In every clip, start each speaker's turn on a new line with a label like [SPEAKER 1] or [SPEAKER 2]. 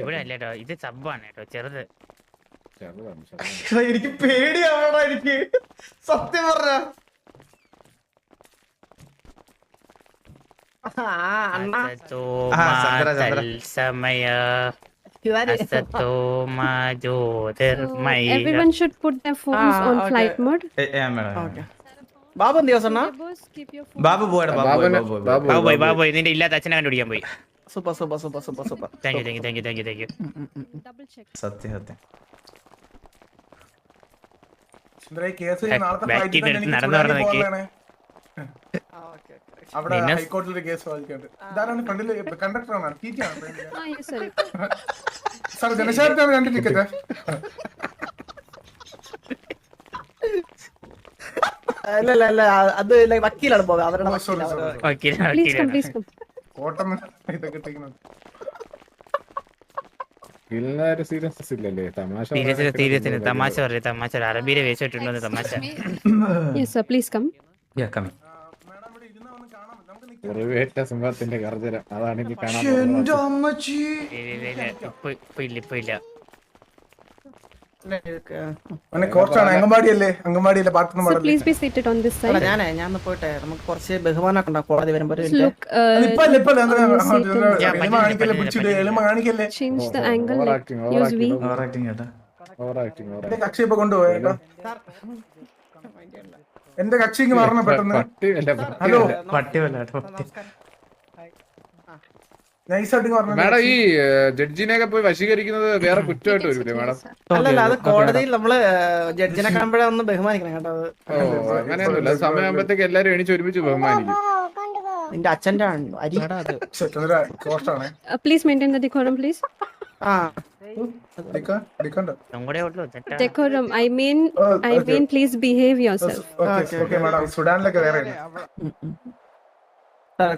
[SPEAKER 1] ഇവിടെ അല്ലേട്ടോ, ഇത് സബ്ബാണ് കേട്ടോ, ചെറുത്.
[SPEAKER 2] എനിക്ക് പേടിയാവണോ എനിക്ക് സത്യം പറഞ്ഞ.
[SPEAKER 3] Everyone should put their phones on flight mode.
[SPEAKER 2] Babu എന്ത് ദിവസം ബാബു പോയടാ.
[SPEAKER 1] ബാബു നിന്റെ ഇല്ലാത്ത അച്ഛനെ കണ്ടുപിടിക്കാൻ പോയി.
[SPEAKER 2] Super super super super super.
[SPEAKER 1] Thank you.
[SPEAKER 2] സത്യം സത്യം.
[SPEAKER 1] നടന്നു പറഞ്ഞ നോക്കി.
[SPEAKER 4] അവിടെ ഹൈക്കോടതിയിലെ കേസ് വാദിക്കാണ്ട് ഇതാരാണ് ഫ്രണ്ടില് കണ്ടക്ടറാണ് സാർ ജനശാസ്ത്രമാണ് 2 ടിക്കറ്റ്.
[SPEAKER 2] അല്ല അത് വക്കീലാണ് പോകാം അവരുടെ
[SPEAKER 4] കോട്ടം ഇതൊക്കെ ഇട്ടിരിക്കുന്നത്.
[SPEAKER 1] തമാശ പറയും, തമാശ അറബിയിലെ വേച്ചിട്ടുണ്ടോ തമാശ.
[SPEAKER 5] സിംഹത്തിന്റെ ഗർജനം അതാണ് എനിക്ക് കാണാൻ.
[SPEAKER 1] ഇപ്പൊ ഇല്ല.
[SPEAKER 4] അംഗൻവാടിയല്ലേ പാട്ടൊന്നും
[SPEAKER 2] ഞാൻ പോട്ടെ. നമുക്ക് കുറച്ച് ബഹുമാനമൊക്കെ ഉണ്ടാവും കോടതി വരുമ്പോ.
[SPEAKER 4] കക്ഷി ഇപ്പൊ കൊണ്ടുപോയോ? എന്റെ കക്ഷി മറന്ന പെട്ടെന്ന്. ഹലോ
[SPEAKER 5] മാഡം, ഈ ജഡ്ജിനെയൊക്കെ പോയി വശീകരിക്കുന്നത് വേറെ കുറ്റമായിട്ട് വരൂലേ മാഡം?
[SPEAKER 2] അല്ലല്ല, അത് കോടതിയിൽ നമ്മള് ജഡ്ജിനെ കാണുമ്പോഴേ ഒന്ന് ബഹുമാനിക്കണം കേട്ടോ.
[SPEAKER 5] അങ്ങനെയൊന്നുമില്ല, സമയമാകുമ്പോഴത്തേക്ക് എല്ലാരും എണീച്ച് ഒരുമിച്ച് ബഹുമാനിക്കും.
[SPEAKER 2] നിന്റെ അച്ഛന്റെ അരി.
[SPEAKER 3] Please maintain the decorum, please. Decorum. I mean, please behave yourself.
[SPEAKER 4] സുഡാനിലൊക്കെ വേറെ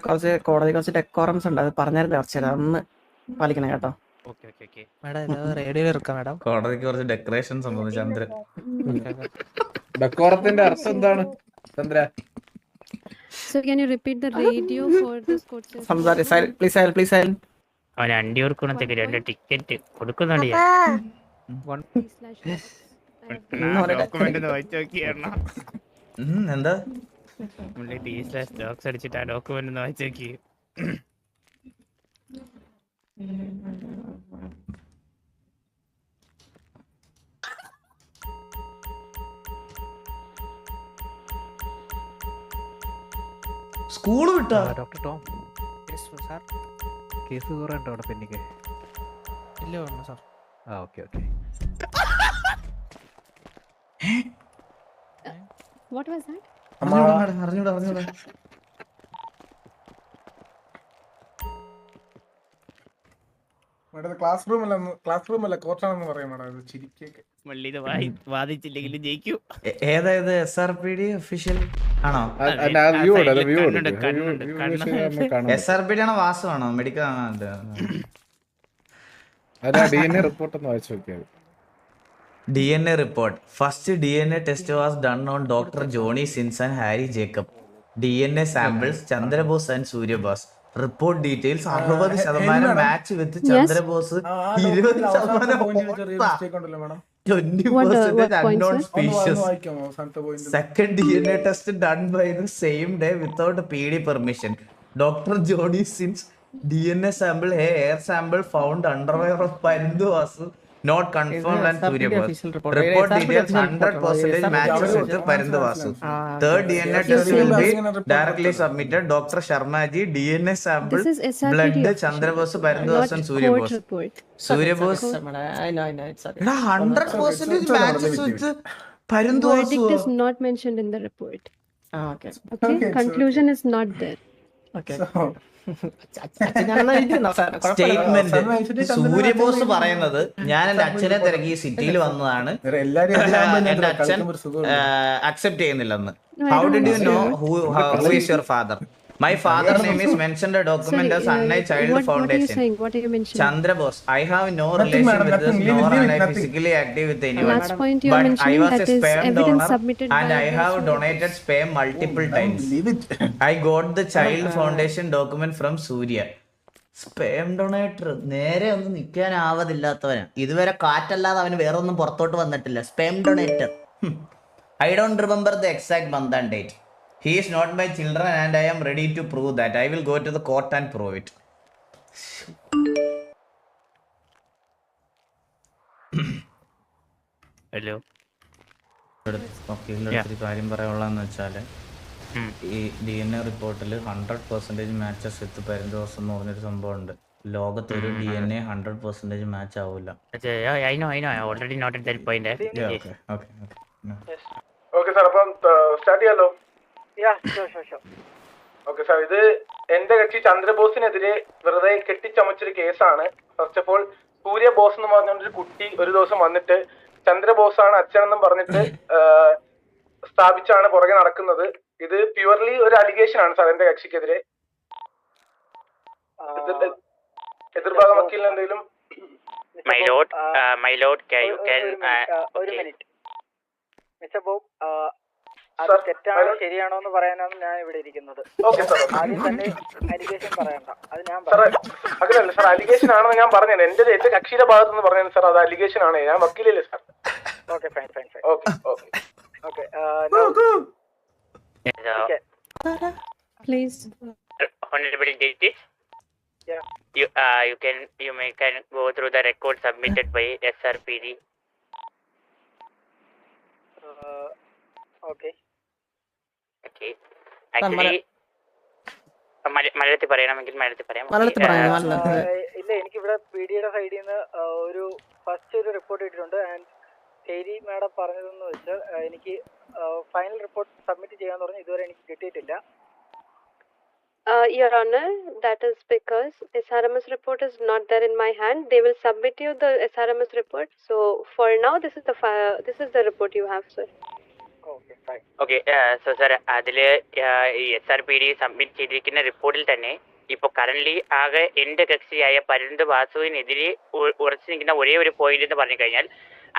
[SPEAKER 2] കുറച്ച് കോടതി കുറച്ച് ഡെക്കോറംസ് ഉണ്ട്, അത് പറഞ്ഞായിരുന്നു കുറച്ച് ഒന്ന് പാലിക്കണം കേട്ടോ.
[SPEAKER 6] കോടതിക്ക് കുറച്ച് ഡെക്കറേഷൻസ് ഉണ്ട്. ചന്ദ്രൻ
[SPEAKER 5] ഡെക്കോറത്തിന്റെ അർത്ഥം എന്താണ് Chandra?
[SPEAKER 3] So can you repeat the radio for this court session?
[SPEAKER 2] സംസാരി പ്ലീസ് സൈലന്റ്.
[SPEAKER 1] അവൻ 2 കൊടുക്കുന്നത്തേക്ക് 2 ടിക്കറ്റ് കൊടുക്കുന്നുണ്ട്.
[SPEAKER 6] എന്താ
[SPEAKER 1] സ്റ്റോക്സ് അടിച്ചിട്ട് ആ ഡോക്യുമെന്റ് ഒന്ന് വായിച്ചു നോക്കി.
[SPEAKER 6] സ്കൂള് വിട്ടാ
[SPEAKER 7] ഡോക്ടർ ടോം കേസ് കുറെ ഉണ്ടോ അവിടെ പെണ്ണിക്ക്? ഇല്ല വേണം sir. Okay.
[SPEAKER 3] What was that?
[SPEAKER 6] അറിഞ്ഞൂടാ.
[SPEAKER 4] ക്ലാസ് റൂം അല്ല കോർട്ടാണെന്ന് പറയാം മാഡം. ചിരിക്കൊക്കെ
[SPEAKER 1] വാദിച്ചില്ലെങ്കിലും ജയിക്കൂ.
[SPEAKER 6] ഏതായത് SRPD ഒഫീഷ്യൽ ആണോ? SRPD ആണോ വാസമാണോ മെഡിക്കൽ ആണോ?
[SPEAKER 5] DNA റിപ്പോർട്ട് ഒന്ന് വായിച്ചു നോക്കിയാൽ.
[SPEAKER 6] DNA report. First DNA test was done on Dr. Johnny Sins and Harry Jacob. DNA samples Chandra Bose and Surya Bose. Report details 60% match with Chandra Bose. 20% unknown species. Second DNA test done by the same day without PD permission. Dr. Johnny Sins DNA sample, hair sample found underwear of Parindu Vasu. Not confirmed and Surya Bose. Report details 100% matches with Parindu Vasu. Third DNA test will be directly submitted. Dr. Sharma ji DNA sample blood Chandra Bose, Parindu Vasu and Surya Bose. Surya Bose.
[SPEAKER 2] I know.
[SPEAKER 6] 100% matches with Parindu Vasu.
[SPEAKER 3] Verdict is not mentioned in the report.
[SPEAKER 2] Okay.
[SPEAKER 3] Conclusion is not there.
[SPEAKER 2] Okay.
[SPEAKER 6] Statement Suryabose പറയുന്നത്, ഞാൻ എന്റെ അച്ഛനെ തിരക്കി സിറ്റിയിൽ വന്നതാണ്, എന്റെ അച്ഛൻ accept ചെയ്യുന്നില്ലെന്ന്. How did you know who is your father? My father's name is mentioned a document as Annai Child Foundation.
[SPEAKER 3] What are you mentioning?
[SPEAKER 6] Chandra Bose. I have no relation with this, nor am I physically active with anyone.
[SPEAKER 3] Last point you
[SPEAKER 6] But I
[SPEAKER 3] mentioning,
[SPEAKER 6] was a
[SPEAKER 3] that is
[SPEAKER 6] sperm
[SPEAKER 3] evidence
[SPEAKER 6] donor
[SPEAKER 3] submitted
[SPEAKER 6] and
[SPEAKER 3] by
[SPEAKER 6] I have donated sperm multiple times. I got the Child Foundation document from Surya. Sperm donator നേരെ ഒന്നും നിൽക്കാനാവതില്ലാത്തവനാ. ഇതുവരെ കാറ്റല്ലാതെ അവന് വേറെ ഒന്നും പുറത്തോട്ട് വന്നിട്ടില്ല. Sperm donator. I don't remember the exact month and date. He is not my children and I am ready to prove that. I will go to the court and prove it.
[SPEAKER 1] Hello.
[SPEAKER 6] വക്കീലിന്റെ കാര്യം പറയാനുള്ളതെന്ന് വെച്ചാല് ഈ DNA റിപ്പോർട്ടിൽ 100% matches വിത്ത് പെരുന്തോസം എന്ന് പറഞ്ഞൊരു സംഭവം ഉണ്ട്. ലോകത്തൊരു DNA 100% മാച്ച് ആവില്ല.
[SPEAKER 1] I know. Already noted that point.
[SPEAKER 4] Okay sir, അപ്പം സ്റ്റാർട്ട് ചെയ്യാലോ? ഓക്കെ സാർ, ഇത് എന്റെ കക്ഷി ചന്ദ്രബോസിനെതിരെ വെറുതെ കെട്ടിച്ചമച്ചൊരു കേസാണ്. First of all, Surya boss എന്ന് പറഞ്ഞൊരു കുട്ടി ഒരു ദിവസം വന്നിട്ട് ചന്ദ്രബോസാണ് അച്ഛനെന്നും പറഞ്ഞിട്ട് സ്ഥാപിച്ചാണ് പുറകെ നടക്കുന്നത്. ഇത് പ്യുവർലി ഒരു അലിഗേഷൻ ആണ് സാർ എന്റെ കക്ഷിക്കെതിരെ. എതിർഭാഗം വക്കീലിന് എന്തെങ്കിലും?
[SPEAKER 1] My lord, you can
[SPEAKER 8] ഒരു മിനിറ്റ് മിസ്റ്റർ ബോബ്, അത് തെറ്റാണോ ശരിയാണോ എന്ന് പറയാനാണ് ഞാൻ ഇവിടെ ഇരിക്കുന്നത്. ആദ്യം തന്നെ അലിഗേഷൻ പറയണ്ട, അത് ഞാൻ
[SPEAKER 4] അങ്ങനെയല്ല സാർ, അലിഗേഷൻ ആണെന്ന് ഞാൻ പറഞ്ഞത്. എന്റെ കക്ഷിയുടെ ഭാഗത്ത് നിന്ന് പറഞ്ഞത് സാർ, അത് അലിഗേഷൻ ആണ്. ഞാൻ വക്കീലല്ലേ sir.
[SPEAKER 8] Okay fine.
[SPEAKER 3] Please.
[SPEAKER 1] Honorable Justice.
[SPEAKER 8] Yeah.
[SPEAKER 1] You can go through the record submitted by SRPD.
[SPEAKER 8] Okay.
[SPEAKER 1] Actually, മലയാളത്തിൽ പറയണമെങ്കിൽ മലയാളത്തിൽ പറയാം.
[SPEAKER 8] ഇല്ല, എനിക്കിവിടെ PDയുടെ സൈഡിൽ നിന്ന് ഒരു ഫസ്റ്റ് ഒരു റിപ്പോർട്ട് ഇട്ടിട്ടുണ്ട്. ആൻഡ് ശരി മാഡം പറഞ്ഞതെന്ന് വെച്ചാൽ എനിക്ക് ഫൈനൽ റിപ്പോർട്ട് സബ്മിറ്റ് ചെയ്യാന്ന് പറഞ്ഞു. ഇതുവരെ എനിക്ക് കിട്ടിയിട്ടില്ല.
[SPEAKER 3] Your Honor, that is because SRMS report is not there in my hand. They will submit you the SRMS report. So for now, this is the report you have, sir.
[SPEAKER 8] Okay, fine.
[SPEAKER 1] Okay, so sir, അതില് ഈ SRPD submit ചെയ്തിരിക്കുന്ന റിപ്പോർട്ടിൽ തന്നെ ഇപ്പൊ current ആകെ എന്റെ കക്ഷിയായ പരന്ത് വാസുവിനെതിരെ ഉറച്ചു നിൽക്കുന്ന ഒരേ ഒരു പോയിന്റ് എന്ന് പറഞ്ഞു കഴിഞ്ഞാൽ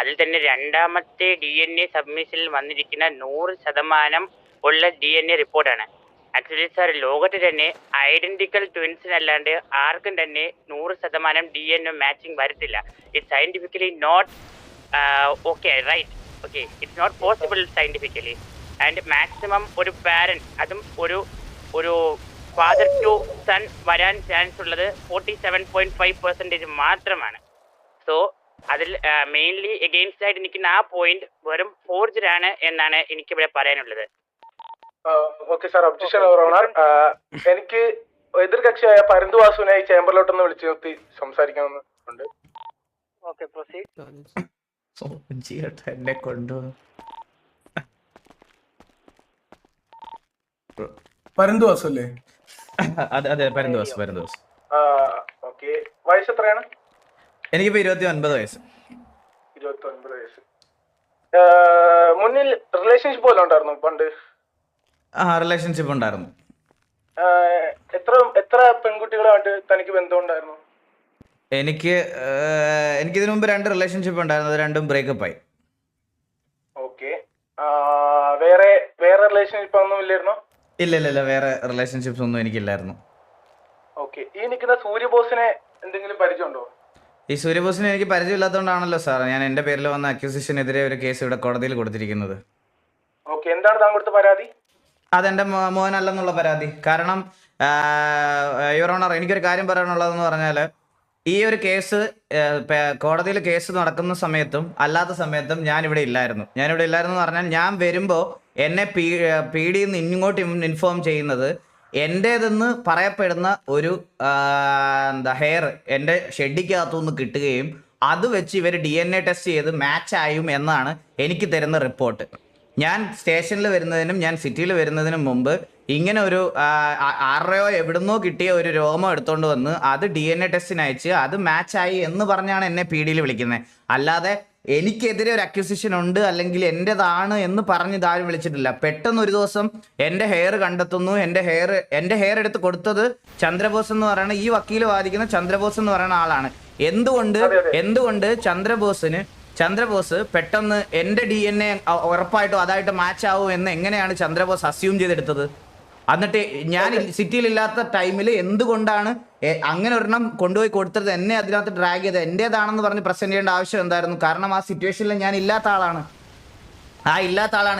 [SPEAKER 1] അതിൽ തന്നെ രണ്ടാമത്തെ DNA സബ്മിഷനിൽ വന്നിരിക്കുന്ന 100% ഉള്ള DNA റിപ്പോർട്ടാണ്. ആക്ച്വലി സാർ, ലോകത്ത് തന്നെ ഐഡന്റിക്കൽ ട്വിൻസിനല്ലാണ്ട് ആർക്കും തന്നെ 100% DNA മാച്ചിങ് വരത്തില്ല. It scientifically not okay, right? Okay, it's not possible scientifically. And maximum ഒരു പാരന്റ്, അതും ഒരു ഫാദർ ടു സൺ വരാൻ ചാൻസ് ഉള്ളത് 47.5% മാത്രമാണ്. സോ അതിൽ മെയിൻലി എഗെയിൻസ്റ്റ് ആയിട്ട് നിൽക്കുന്ന ആ പോയിന്റ് വെറും ഫോർജ്ഡ് ആണ് എന്നാണ് എനിക്കിവിടെ പറയാനുള്ളത്.
[SPEAKER 4] Okay sir, objection your honour. എനിക്ക് എതിർകക്ഷിയായ പരന്തുവാസുവിനെ ഈ ചേംബറിലോട്ടൊന്ന് വിളിച്ചു നിർത്തി സംസാരിക്കണമെന്നുണ്ട്.
[SPEAKER 8] Okay, proceed.
[SPEAKER 6] എന്നെ കൊണ്ടുവന്നു.
[SPEAKER 4] പരന്തുവാസു അല്ലേ?
[SPEAKER 6] അതെ, പരന്തോസ്.
[SPEAKER 4] ഓക്കെ, വയസ്സ് എത്രയാണ്?
[SPEAKER 6] എനിക്കിപ്പോ 29 വയസ്സ്.
[SPEAKER 4] 29 വയസ്സ്. മുന്നിൽ റിലേഷൻഷിപ്പ് പോലെ ഉണ്ടായിരുന്നു പണ്ട്?
[SPEAKER 6] റിലേഷൻഷിപ്പ് ഉണ്ടായിരുന്നു.
[SPEAKER 4] എത്ര പെൺകുട്ടികളുമായിട്ട് തനിക്ക് ബന്ധം ഉണ്ടായിരുന്നു?
[SPEAKER 6] എനിക്കിതിനു മുമ്പ് 2 റിലേഷൻഷിപ്പ് ഉണ്ടായിരുന്നു. അത് രണ്ടും ബ്രേക്കപ്പ് ആയി.
[SPEAKER 4] ഓക്കെ, വേറെ റിലേഷൻഷിപ്പ് ഒന്നും ഇല്ലായിരുന്നോ?
[SPEAKER 6] ഇല്ല, വേറെ റിലേഷൻഷിപ്സ് ഒന്നും എനിക്കില്ലായിരുന്നു.
[SPEAKER 4] ഓക്കെ, ഈ നിൽക്കുന്ന സൂര്യബോസിനെ എന്തെങ്കിലും പരിചയമുണ്ടോ?
[SPEAKER 6] ഈ സൂര്യബോസിനെ എനിക്ക് പരിചയമില്ലാത്തതുകൊണ്ടാണല്ലോ സാർ ഞാൻ എന്റെ പേരിൽ വന്ന അക്യൂസിഷനെതിരെ ഒരു കേസ് ഇവിടെ കോടതിയിൽ കൊടുത്തിരിക്കുന്നത്.
[SPEAKER 4] ഓക്കെ, എന്താണ് താങ്കൾ കൊടുത്ത പരാതി?
[SPEAKER 6] അതെന്റെ മോനല്ലെന്നുള്ള പരാതി. കാരണം യുവർ ഓണർ, എനിക്കൊരു കാര്യം പറയാനുള്ളതെന്ന് പറഞ്ഞാൽ ഈ ഒരു കേസ് കോടതിയിൽ കേസ് നടക്കുന്ന സമയത്തും അല്ലാത്ത സമയത്തും ഞാനിവിടെ ഇല്ലായിരുന്നു എന്ന് പറഞ്ഞാൽ ഞാൻ വരുമ്പോൾ എന്നെ PDയിൽ നിന്ന് ഇങ്ങോട്ട് ഇൻഫോം ചെയ്യുന്നത് എൻ്റേതെന്ന് പറയപ്പെടുന്ന ഒരു ഹെയർ എൻ്റെ ഷെഡിക്കകത്തുനിന്ന് കിട്ടുകയും അത് വെച്ച് ഇവർ DNA ടെസ്റ്റ് ചെയ്ത് മാച്ച് ആയും എന്നാണ് എനിക്ക് തരുന്ന റിപ്പോർട്ട്. ഞാൻ സ്റ്റേഷനിൽ വരുന്നതിനും ഞാൻ സിറ്റിയിൽ വരുന്നതിനും മുമ്പ് ഇങ്ങനെ ഒരു ആരുടെയോ എവിടുന്നോ കിട്ടിയ ഒരു രോമം എടുത്തുകൊണ്ട് വന്ന് അത് DNA ടെസ്റ്റിന് അയച്ച് അത് മാച്ചായി എന്ന് പറഞ്ഞാണ് എന്നെ PDയിൽ വിളിക്കുന്നത്. അല്ലാതെ എനിക്കെതിരെ ഒരു അക്യൂസിഷൻ ഉണ്ട് അല്ലെങ്കിൽ എൻ്റെതാണ് എന്ന് പറഞ്ഞ് ഇതാരും വിളിച്ചിട്ടില്ല. പെട്ടെന്ന് ഒരു ദിവസം എൻ്റെ ഹെയർ കണ്ടെത്തുന്നു. എൻ്റെ ഹെയർ എടുത്ത് കൊടുത്തത് ചന്ദ്രബോസ് എന്ന് പറയുന്ന ഈ വക്കീൽ വാദിക്കുന്ന ചന്ദ്രബോസ് എന്ന് പറയുന്ന ആളാണ്. എന്തുകൊണ്ട് ചന്ദ്രബോസ് പെട്ടെന്ന് എൻ്റെ DNA ഉറപ്പായിട്ടും അതായിട്ട് മാച്ച് ആവും എന്ന് എങ്ങനെയാണ് ചന്ദ്രബോസ് അസ്യൂം ചെയ്തെടുത്തത്? എന്നിട്ട് ഞാൻ സിറ്റിയിലില്ലാത്ത ടൈമിൽ എന്തുകൊണ്ടാണ് അങ്ങനെ ഒരെണ്ണം കൊണ്ടുപോയി കൊടുത്തത് എന്നെ അതിനകത്ത് ഡ്രാഗ് ചെയ്ത് എന്റേതാണെന്ന് പറഞ്ഞ് പ്രസന്റ് ചെയ്യേണ്ട ആവശ്യം എന്തായിരുന്നു? കാരണം ആ സിറ്റുവേഷനിൽ ഞാൻ ഇല്ലാത്ത ആളാണ്.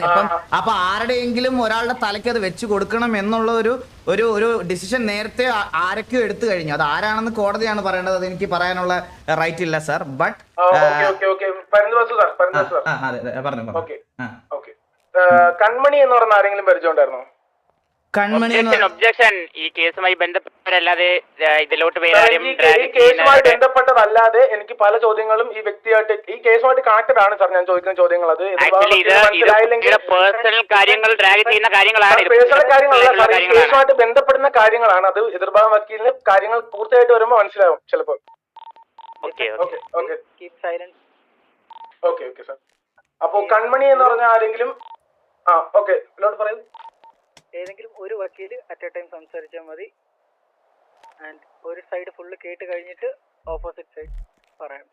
[SPEAKER 6] ഇപ്പം അപ്പൊ ആരുടെയെങ്കിലും ഒരാളുടെ തലയ്ക്ക് അത് വെച്ച് കൊടുക്കണം എന്നുള്ള ഒരു ഡിസിഷൻ നേരത്തെ ആരൊക്കെയോ എടുത്തു കഴിഞ്ഞു. അത് ആരാണെന്ന് കോടതിയാണ് പറയേണ്ടത്. അത് എനിക്ക് പറയാനുള്ള റൈറ്റ് ഇല്ല സാർ. ബട്ട് പറഞ്ഞു
[SPEAKER 4] കൺമണി എന്ന് പറഞ്ഞ ആരെങ്കിലും പരിചയമുണ്ടായിരുന്നോ?
[SPEAKER 6] കൺമണി
[SPEAKER 1] ഒബ്ജക്ഷൻ. ഈ കേസുമായി ബന്ധപ്പെട്ടല്ലാതെ ഇതിലോട്ട്
[SPEAKER 4] ഈ കേസുമായി ബന്ധപ്പെട്ടതല്ലാതെ എനിക്ക് പല ചോദ്യങ്ങളും ഈ വ്യക്തിയായിട്ട് ഈ കേസുമായിട്ട് കണക്റ്റഡ് ആണ് സാർ ഞാൻ ചോദിക്കുന്ന ചോദ്യങ്ങൾ. അത്
[SPEAKER 1] പേഴ്സണൽ കാര്യങ്ങൾ ഡ്രാഗ് ചെയ്യുന്ന കാര്യങ്ങളാണ്.
[SPEAKER 4] പേഴ്സണൽ കാര്യങ്ങളല്ല സാർ, ഈ കേസുമായിട്ട് ബന്ധപ്പെടുന്ന കാര്യങ്ങളാണ്. അത് എതിർഭാഗം വക്കീലിന് കാര്യങ്ങൾ പൂർത്തിയായിട്ട് വരുമ്പോൾ മനസ്സിലാവും ചിലപ്പോൾ. Okay sir. അപ്പോ കൺമണി എന്ന് പറഞ്ഞ ആരെങ്കിലും ഓക്കെ പറയൂ.
[SPEAKER 8] ഏതെങ്കിലും ഒരു വക്കീല് അറ്റ് എ ടൈം സംസാരിച്ചാൽ മതി. ആൻഡ് ഒരു സൈഡ് ഫുള്ള് കേട്ട് കഴിഞ്ഞിട്ട് ഓപ്പോസിറ്റ് സൈഡ് പറയാം.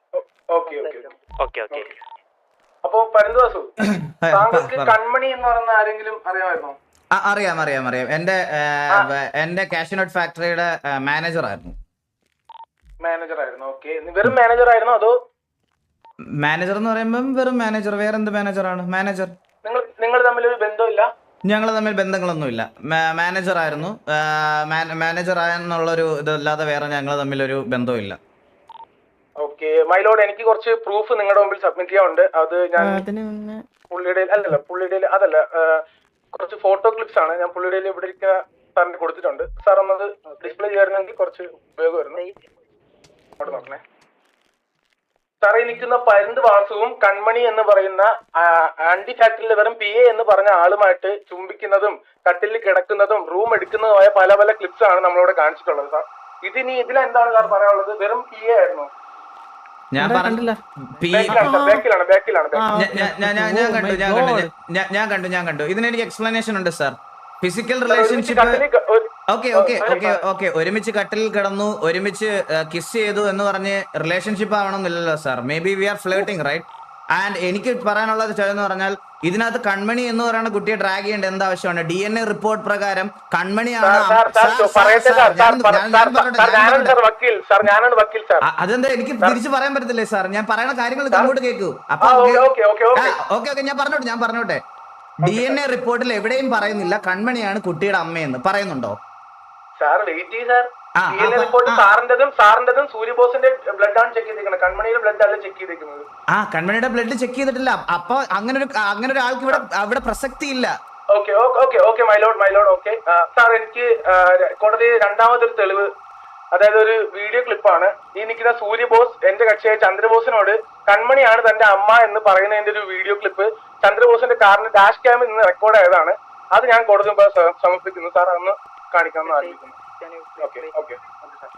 [SPEAKER 4] അപ്പോ പരന്തുവാസു, താങ്കൾക്ക് കൺമണി എന്ന് പറയുന്ന ആരെങ്കിലും അറിയാമായിരുന്നോ?
[SPEAKER 6] അറിയാം. എന്റെ കാഷ്യൂനട്ട് ഫാക്ടറിയുടെ മാനേജർ ആയിരുന്നു.
[SPEAKER 4] ഓക്കെ. വെറും മാനേജർ ആയിരുന്നോ അതോ?
[SPEAKER 6] മാനേജർ എന്ന് പറയുമ്പോൾ വെറും മാനേജർ. വേറെന്ത് മാനേജറാണ്? മാനേജർ.
[SPEAKER 4] നിങ്ങൾ തമ്മിൽ ഒരു ബന്ധമില്ല?
[SPEAKER 6] ഞങ്ങൾ തമ്മിൽ ബന്ധങ്ങളൊന്നുമില്ല. മാനേജർ ആയിരുന്നു. മാനേജർ ആയെന്നുള്ളൊരു ഇതല്ലാതെ വേറെ ഞങ്ങൾ തമ്മിലൊരു ബന്ധമില്ല.
[SPEAKER 4] ഓക്കെ മൈലോഡ്, എനിക്ക് കുറച്ച് പ്രൂഫ് നിങ്ങളുടെ മുമ്പിൽ സബ്മിറ്റ് ചെയ്യാനുണ്ട്. അത് ഞാൻ പുള്ളിയുടെ അതല്ല കുറച്ച് ഫോട്ടോ ക്ലിപ്സ് ആണ് ഞാൻ പുള്ളിയുടെ ഇവിടെ സാറിന് കൊടുത്തിട്ടുണ്ട്. സാർ ഒന്നത് ഡിസ്പ്ലേ ചെയ്യാറുണ്ടെങ്കിൽ കുറച്ച് ഉപയോഗമായിരുന്നു. അവിടെ നോക്കണേ സാർ. ഈ നിൽക്കുന്ന പരന്ത് വാസുവും കൺമണി എന്ന് പറയുന്ന ആന്റി ഫാക്ടറിയിലെ വെറും PA എന്ന് പറഞ്ഞ ആളുമായിട്ട് ചുംബിക്കുന്നതും കട്ടിലിൽ കിടക്കുന്നതും റൂം എടുക്കുന്നതുമായ പല പല ക്ലിപ്സ് ആണ് നമ്മളിവിടെ കാണിച്ചിട്ടുള്ളത് സാർ. ഇതിലെന്താണ് സാർ പറയാനുള്ളത്? വെറും PA ആയിരുന്നു?
[SPEAKER 6] ഞാൻ കണ്ടു. ഇതിനെനിക്ക് എക്സ്പ്ലനേഷൻ ഉണ്ട് സാർ. ഫിസിക്കൽ റിലേഷൻഷിപ്പ് ഒരുമിച്ച് കട്ടിലിൽ കിടന്നു, ഒരുമിച്ച് കിസ് ചെയ്തു എന്ന് പറഞ്ഞ് റിലേഷൻഷിപ്പ് ആവണമെന്നില്ലല്ലോ sir. Maybe we are flirting right. And എനിക്ക് പറയാനുള്ളത് എന്ന് പറഞ്ഞാൽ ഇതിനകത്ത് കൺമണി എന്ന് പറയുന്ന കുട്ടിയെ ഡ്രാഗ് ചെയ്യേണ്ട എന്താവശ്യമാണ്? DNA റിപ്പോർട്ട് പ്രകാരം കൺമണിയാണ്. അതെന്താ എനിക്ക് തിരിച്ചു പറയാൻ പറ്റത്തില്ലേ സാർ? ഞാൻ പറയുന്ന കാര്യങ്ങൾ അങ്ങോട്ട് കേൾക്കൂ. അപ്പൊ ഓക്കെ ഞാൻ പറഞ്ഞോട്ടെ. DNA റിപ്പോർട്ടിൽ എവിടെയും പറയുന്നില്ല കൺമണിയാണ് കുട്ടിയുടെ അമ്മയെന്ന്. പറയുന്നുണ്ടോ?
[SPEAKER 4] സാർ വെയിറ്റ് ചെയ്യ് സാർ. DNA റിപ്പോർട്ട് സാറിന്റെതും സൂര്യബോസിന്റെ ബ്ലഡ് ആണ് ചെക്ക് ചെയ്തിരിക്കുന്നത്. കൺമണിയുടെ ബ്ലഡ് അല്ല ചെക്ക് ചെയ്തിരിക്കുന്നത്.
[SPEAKER 6] കൺമണിയുടെ ബ്ലഡ് ചെക്ക് ചെയ്തിട്ടില്ല. അപ്പൊ അങ്ങനെ ഒരാൾക്ക് ഇവിടെ പ്രസക്തി ഇല്ല.
[SPEAKER 4] Okay മൈലോഡ് okay sir. എനിക്ക് കോടതി രണ്ടാമതൊരു തെളിവ്, അതായത് ഒരു വീഡിയോ ക്ലിപ്പാണ്. ഈ നിൽക്കുന്ന സൂര്യബോസ് എന്റെ കക്ഷിയായ ചന്ദ്രബോസിനോട് കൺമണിയാണ് തന്റെ അമ്മ എന്ന് പറയുന്നതിന്റെ ഒരു വീഡിയോ ക്ലിപ്പ് ചന്ദ്രബോസിന്റെ കാറിന് ഡാഷ് ക്യാമിൽ നിന്ന് റെക്കോർഡ് ആയതാണ്. അത് ഞാൻ കോടതി മുമ്പ് സമർപ്പിക്കുന്നു സാർ. അന്ന് കാണിക്കാമെന്ന് ആഗ്രഹിക്കുന്നു. Okay sir.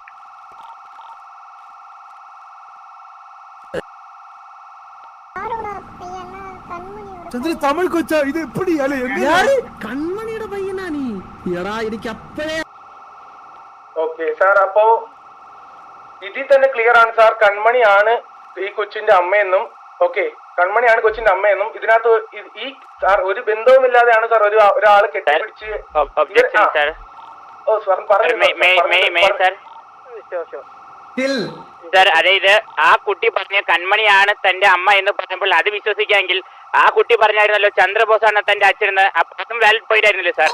[SPEAKER 7] തമിഴ് കൊച്ച ഇത് എപ്പടി
[SPEAKER 2] കൺമണിയുടെ പയ്യനാ നീ? എനിക്ക് അപ്പഴേ.
[SPEAKER 4] Okay sir. അപ്പോ ഇതിൽ തന്നെ ക്ലിയർ ആണ് സാർ, കൺമണിയാണ് ഈ കൊച്ചിന്റെ അമ്മയെന്നും. ഓക്കെ, കൺമണിയാണ് കൊച്ചിന്റെ അമ്മയെന്നും. ഇതിനകത്ത് ഈ സാർ ഒരു ബന്ധവുമില്ലാതെയാണ് സാർ ഒരാള് കെട്ടിപ്പിടിച്ച്.
[SPEAKER 1] സാർ അതായത് ആ കുട്ടി പറഞ്ഞ കൺമണിയാണ് തന്റെ അമ്മ എന്ന് പറഞ്ഞപ്പോൾ അത് വിശ്വസിക്കാമെങ്കിൽ ആ കുട്ടി പറഞ്ഞായിരുന്നല്ലോ ചന്ദ്രബോസാണ് തന്റെ അച്ഛനെന്ന്. അതും വാലിഡ് പോയിന്റ് ആയിരുന്നല്ലോ സാർ.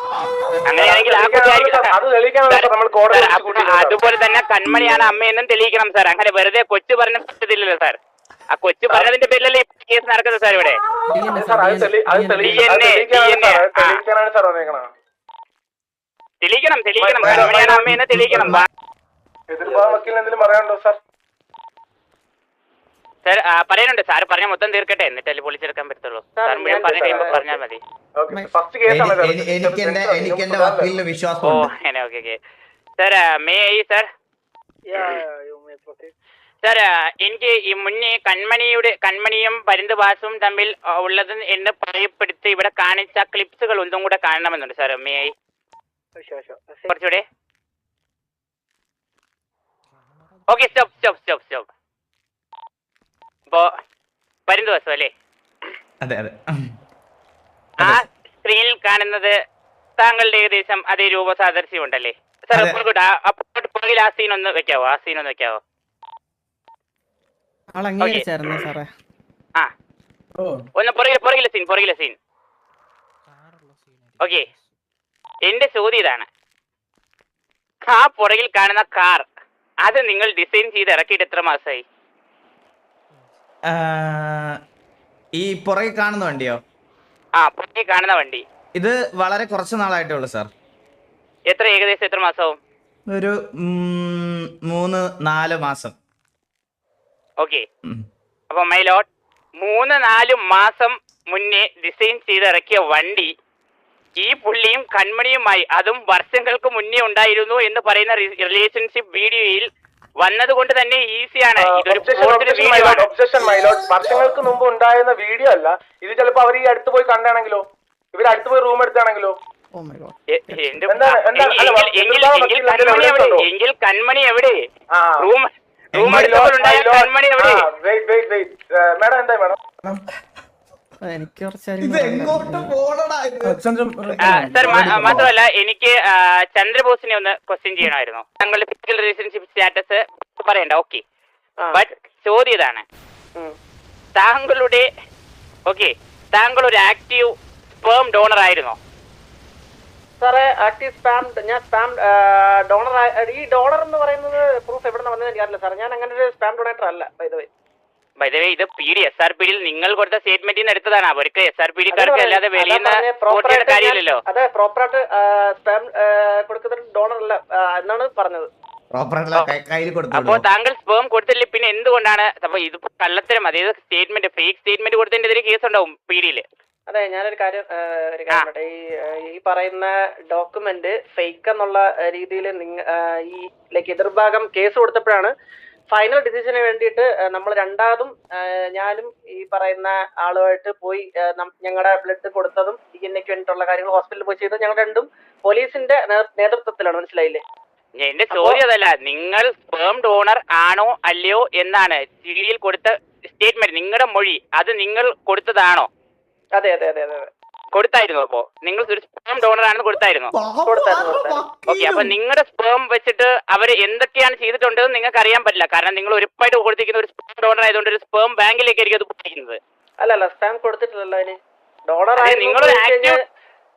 [SPEAKER 1] അങ്ങനെയാണെങ്കിൽ ആ കുട്ടി അതുപോലെ തന്നെ കൺമണിയാണ് അമ്മയെന്നും തെളിയിക്കണം സാർ. അങ്ങനെ വെറുതെ കൊച്ചു പറഞ്ഞ പറ്റത്തില്ലല്ലോ സാർ. ആ കൊച്ചു പറഞ്ഞതിന്റെ പേരിലല്ലേ കേസ് നടക്കുന്നത് സാർ ഇവിടെ. തെളിയിക്കണം കൺമണിയാണ് അമ്മയെന്ന് തെളിയിക്കണം. സാർ പറയാനുണ്ട്. സാർ പറഞ്ഞ മൊത്തം തീർക്കട്ടെ, എന്നിട്ടല്ലേ പൊളിച്ചെടുക്കാൻ പറ്റത്തുള്ളൂ. സാർ മുഴുവൻ പറഞ്ഞു കഴിയുമ്പോൾ പറഞ്ഞാൽ മതി. Okay sir. May I sir? Sir എനിക്ക് ഈ മുന്നേ കൺമണിയും പരുന്തുവാസും തമ്മിൽ ഉള്ളത് എന്ന് പറയപ്പെടുത്തി ഇവിടെ കാണിച്ച ക്ലിപ്സുകൾ ഒന്നും കൂടെ കാണണമെന്നുണ്ട് സാർ. മേ ഐ കുറച്ചുകൂടെ? Okay stop. ഇപ്പോ പരുന്തുവാസു അല്ലേ? ആ സ്ക്രീനിൽ കാണുന്നത് താങ്കളുടെ ഏകദേശം അതേ രൂപസാദൃശ്യം ഉണ്ടല്ലേ സാർ? അപ്പോൾ പുറകിൽ ആ സീൻ ഒന്ന് വെക്കാവോ?
[SPEAKER 2] ആൾ അംഗീകരിച്ചായിരുന്നു സാറേ.
[SPEAKER 1] ആ ഒന്ന് പുറകിലെ സീൻ. ഓക്കെ, എന്റെ ചോദ്യം ഇതാണ്, ആ പുറകിൽ കാണുന്ന കാർ അത് നിങ്ങൾ ഡിസൈൻ ചെയ്ത് ഇറക്കിയിട്ട് എത്ര മാസമായി?
[SPEAKER 6] ഈ പുറകെ കാണുന്ന വണ്ടിയോ?
[SPEAKER 1] ആ, പുറകിൽ കാണുന്ന വണ്ടി.
[SPEAKER 6] ഇത് വളരെ കുറച്ച് നാളായിട്ടേ ഉള്ളൂ സാർ.
[SPEAKER 1] ഏകദേശം എത്ര മാസവും?
[SPEAKER 6] ഒരു 3-4 മാസം.
[SPEAKER 1] ഓക്കെ, അപ്പൊ മൈലോട്ട് 3-4 മാസം മുന്നേ ഡിസൈൻ ചെയ്ത് ഇറക്കിയ വണ്ടി ഈ പുള്ളിയും കൺമണിയുമായി, അതും വർഷങ്ങൾക്ക് മുന്നേ ഉണ്ടായിരുന്നു എന്ന് പറയുന്ന റിലേഷൻഷിപ്പ് വീഡിയോയിൽ വന്നത് കൊണ്ട് തന്നെ ഈസിയാണ്.
[SPEAKER 4] വർഷങ്ങൾക്ക് മുമ്പ് ഉണ്ടായിരുന്ന വീഡിയോ അല്ല ഇത്. ചിലപ്പോ അവർ ഈ അടുത്ത് പോയി കണ്ടാണെങ്കിലോ, ഇവർ അടുത്ത് പോയി റൂം എടുത്താണെങ്കിലോ?
[SPEAKER 1] എങ്കിൽ കൺമണി എവിടെ? റൂം കൺമണി എവിടെ?
[SPEAKER 4] മേഡം എന്താ മേഡം?
[SPEAKER 2] എനിക്ക്
[SPEAKER 1] സർ, മാത്രമല്ല എനിക്ക് ചന്ദ്രബോസിനെ ഒന്ന് ക്വസ്റ്റ്യൻ ചെയ്യണമായിരുന്നു. താങ്കളുടെ ഫിസിക്കൽ റിലേഷൻഷിപ്പ് സ്റ്റാറ്റസ് പറയണ്ട, ഓക്കെ. ബട്ട് ചോദ്യം ഇതാണ്, താങ്കൾ ഒരു ആക്റ്റീവ് സ്പേം ഡോണർ ആയിരുന്നോ?
[SPEAKER 8] സാറേ, ആക്റ്റീവ് സ്പാം, ഞാൻ സ്പാം ഡോണർ. ഈ ഡോണർ എന്ന് പറയുന്നത് പ്രൂഫ് എവിടെ നിന്ന് വന്നതെന്ന് എനിക്കറിയില്ല സാർ. ഞാൻ അങ്ങനെ ഒരു സ്പാം ഡൊണേറ്റർ അല്ല. ബൈ ദ വേ ഇത് SRPD നിങ്ങൾ കൊടുത്ത സ്റ്റേറ്റ്മെന്റിൽ നിന്ന് എടുത്തതാണ്. അവർക്ക് SRPD കാർക്ക് അല്ലാതെ വെളിയിൽ നിന്ന് കാര്യമില്ലല്ലോ. അതെ, പ്രോപ്പറായിട്ട് സ്പാം കൊടുക്കുന്ന ഡോണർ അല്ല എന്നാണ് പറഞ്ഞത്.
[SPEAKER 1] അപ്പോ താങ്കൾ സ്പേം കൊടുത്തില്ലേ, പിന്നെ എന്തുകൊണ്ടാണ്? അപ്പൊ ഇത് കള്ളത്തരം, അതായത് സ്റ്റേറ്റ്മെന്റ്, ഫേക്ക് സ്റ്റേറ്റ്മെന്റ് കൊടുത്തതിന്റെ കേസ് ഉണ്ടാവും PDയിൽ.
[SPEAKER 8] അതെ, ഞാനൊരു കാര്യം ഈ പറയുന്ന ഡോക്യുമെന്റ് ഫേക്ക് എന്നുള്ള രീതിയിൽ ഈ ലൈക്ക് എതിർഭാഗം കേസ് കൊടുത്തപ്പോഴാണ് ഫൈനൽ ഡിസിഷന് വേണ്ടിയിട്ട് നമ്മൾ രണ്ടാമതും ഞാനും ഈ പറയുന്ന ആളുമായിട്ട് പോയി ഞങ്ങളുടെ ബ്ലഡ് കൊടുത്തതും DNA-ക്ക് വേണ്ടിയിട്ടുള്ള കാര്യങ്ങൾ ഹോസ്പിറ്റലിൽ പോയി ചെയ്തത് ഞങ്ങൾ രണ്ടും പോലീസിന്റെ നേതൃത്വത്തിലാണ്. മനസ്സിലായില്ലേ?
[SPEAKER 1] എന്റെ ചോദ്യം അതല്ല, നിങ്ങൾ സ്പേം ഡോണർ ആണോ അല്ലയോ എന്നാണ്. ജിഡിയിൽ കൊടുത്ത സ്റ്റേറ്റ്മെന്റ്, നിങ്ങളുടെ മൊഴി അത് നിങ്ങൾ കൊടുത്തതാണോ?
[SPEAKER 8] അതെ അതെ അതെ അതെ
[SPEAKER 1] കൊടുത്തായിരുന്നു. അപ്പോ നിങ്ങൾ ഒരു സ്പേം ഡോണർ ആണെന്ന് കൊടുത്തായിരുന്നു. ഓക്കെ, അപ്പൊ നിങ്ങളുടെ സ്പേം വെച്ചിട്ട് അവർ എന്തൊക്കെയാണ് ചെയ്തിട്ടുണ്ടെന്ന് നിങ്ങൾക്ക് അറിയാൻ പറ്റില്ല. കാരണം നിങ്ങൾ ഉറപ്പായിട്ട് കൊടുത്തിരിക്കുന്ന ഒരു സ്പേം ഡോണർ ആയതുകൊണ്ട് ഒരു സ്പേം ബാങ്കിലേക്കായിരിക്കും അത് കൊടുത്തിരിക്കുന്നത്.
[SPEAKER 8] അല്ലല്ല, സ്പാം കൊടുത്തിട്ടില്ലല്ലോ. അതിന് ഡോണർ
[SPEAKER 1] നിങ്ങളൊരു ആക്റ്റീവ്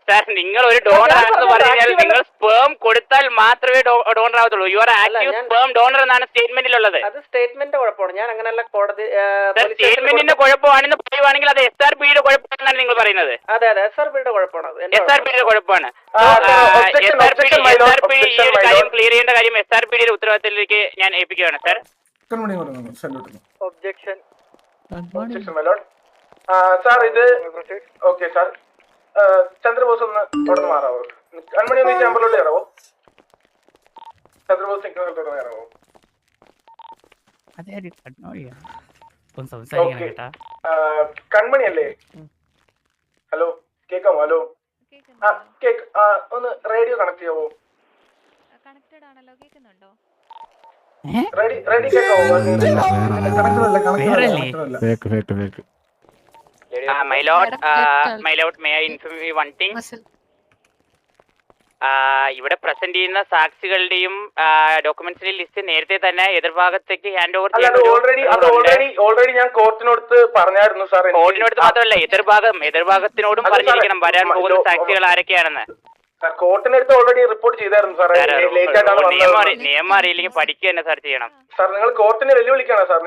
[SPEAKER 1] സാർ, നിങ്ങൾ ഒരു ഡോണർ ആണെന്ന് പറഞ്ഞാൽ നിങ്ങൾ സ്പേം കൊടുത്താൽ മാത്രമേ ഡോണർ ആവത്തുള്ളൂ. You are active sperm donor എന്നാണ് സ്റ്റേറ്റ്മെന്റിലുള്ളത്.
[SPEAKER 8] അത് സ്റ്റേറ്റ്മെന്റിന്റെ കുഴപ്പമാണ്. ഞാൻ അങ്ങനെയല്ല കോടതി
[SPEAKER 1] സ്റ്റേറ്റ്മെന്റിന്റെ കുഴപ്പമാണെന്ന് പറയുവാണെങ്കിൽ അത് SRPDയുടെ കുഴപ്പമാണെന്നാണ് നിങ്ങൾ പറയുന്നത്.
[SPEAKER 8] അതെ അതെ, SRPDയുടെ കുഴപ്പമാണ്.
[SPEAKER 1] SRPDയുടെ കുഴപ്പമാണ്. SRPD ഈ ഒരു കാര്യം ക്ലിയർ ചെയ്യേണ്ട കാര്യം SRPDയുടെ ഉത്തരവാദിത്തത്തിലേക്ക് ഞാൻ ഏൽപ്പിക്കുകയാണ് സാർ.
[SPEAKER 8] ഒബ്ജെക്ഷൻ
[SPEAKER 4] സാർ, ഇത് ഓക്കെ സാർ. ചന്ദ്രബോസ് ഒന്ന് അവിടെ നിന്ന് മാറാവോ? കൺമണി ഒന്ന് ചാമ്പലോട്ട് കയറാവോ? ചന്ദ്രബോസ് നിൽക്കുന്നോട്ട് കയറാവോ? കൺമണി അല്ലേ? ഹലോ, കേക്കാമോ? ഹലോ, ഒന്ന് റേഡിയോ കണക്ട് ചെയ്യാവോ? റേഡിയോ കേക്കാവോ?
[SPEAKER 1] My lord, may I inform you one thing? ഇവിടെ പ്രസന്റ് ചെയ്യുന്ന സാക്ഷികളുടെയും ഡോക്യുമെന്റ്സിന്റെ ലിസ്റ്റ് നേരത്തെ തന്നെ എതിർഭാഗത്തേക്ക് ഹാൻഡ് ഓവർ
[SPEAKER 4] ഓൾറെഡി ഞാൻ കോർട്ടിനോട് പറഞ്ഞായിരുന്നു സാർ.
[SPEAKER 1] കോർട്ടിനോട് മാത്രമല്ല, എതിർഭാഗത്തിനോടും പറഞ്ഞിരിക്കണം വരാൻ പോകുന്ന സാക്ഷികൾ ആരൊക്കെയാണെന്ന്.
[SPEAKER 4] കോർട്ടിനടുത്ത് ഓൾറെഡി റിപ്പോർട്ട് ചെയ്തായിരുന്നു സാർ.
[SPEAKER 1] നിയമം അറിയില്ലെങ്കിൽ പഠിക്കുക തന്നെ സാർ ചെയ്യണം.
[SPEAKER 4] സാർ, നിങ്ങൾ കോർട്ടിനെ വെല്ലുവിളിക്കാണോ സാർ?